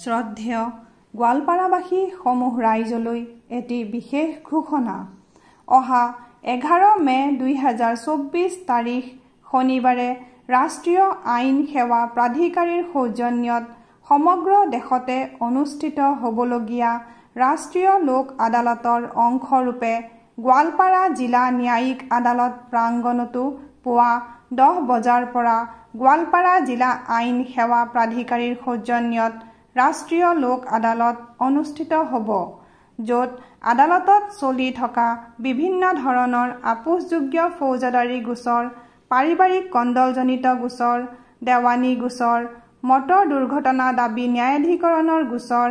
শ্ৰদ্ধেয় গোৱালপাৰাবাসী সমূহ ৰাইজলৈ এটি বিশেষ ঘোষণা। অহা 11 মে 2024 তাৰিখ শনিবাৰে ৰাষ্ট্ৰীয় আইন সেৱা প্ৰাধিকাৰীৰ সৌজন্যত সমগ্ৰ দেশতে অনুষ্ঠিত হ'বলগীয়া ৰাষ্ট্ৰীয় লোক আদালতৰ অংশৰূপে গোৱালপাৰা জিলা ন্যায়িক আদালত প্ৰাংগণতো পুৱা 10 বজাৰ পৰা গোৱালপাৰা জিলা আইন সেৱা প্ৰাধিকাৰীৰ সৌজন্যত ৰাষ্ট্ৰীয় লোক আদালত অনুষ্ঠিত হ'ব, য'ত আদালতত চলি থকা বিভিন্ন ধৰণৰ আপোচযোগ্য ফৌজদাৰী গোচৰ, পাৰিবাৰিক কণ্ডলজনিত গোচৰ, দেৱানী গোচৰ, মটৰ দুৰ্ঘটনা দাবী ন্যায়াধিকৰণৰ গোচৰ,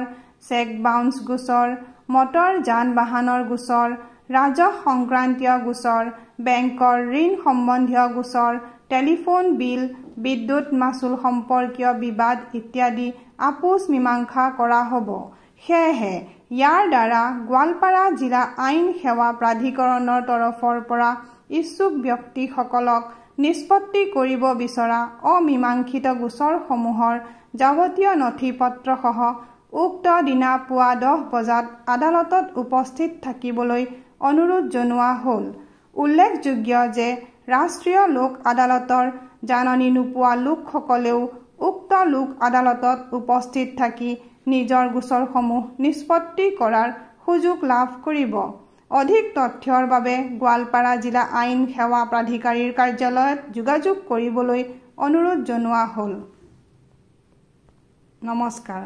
চেক বাউন্স গোচৰ, মটৰ যান বাহনৰ গোচৰ, ৰাজহ সংক্ৰান্তীয় গোচৰ, বেংকৰ ঋণ সম্বন্ধীয় গোচৰ, টেলিফোন বিল, বিদ্যুৎ মাচুল সম্পৰ্কীয় বিবাদ ইত্যাদি আপোচ মীমাংসা কৰা হ'ব। সেয়েহে ইয়াৰ দ্বাৰা গোৱালপাৰা জিলা আইন সেৱা প্ৰাধিকৰণৰ তৰফৰ পৰা ইচ্ছুক ব্যক্তিসকলক নিষ্পত্তি কৰিব বিচৰা অমীমাংসিত গোচৰসমূহৰ যাৱতীয় নথি পত্ৰসহ উক্ত দিনা পুৱা 10 বজাত আদালতত উপস্থিত থাকিবলৈ অনুৰোধ জনোৱা হ'ল। উল্লেখযোগ্য যে ৰাষ্ট্ৰীয় লোক আদালতৰ জাননী নোপোৱা লোকসকলেও উক্ত লোক আদালতত উপস্থিত থাকি নিজৰ গোচৰসমূহ নিষ্পত্তি কৰাৰ সুযোগ লাভ কৰিব। অধিক তথ্যৰ বাবে গোৱালপাৰা জিলা আইন সেৱা প্ৰাধিকাৰীৰ কাৰ্যালয়ত যোগাযোগ কৰিবলৈ অনুৰোধ জনোৱা হ'ল। নমস্কাৰ।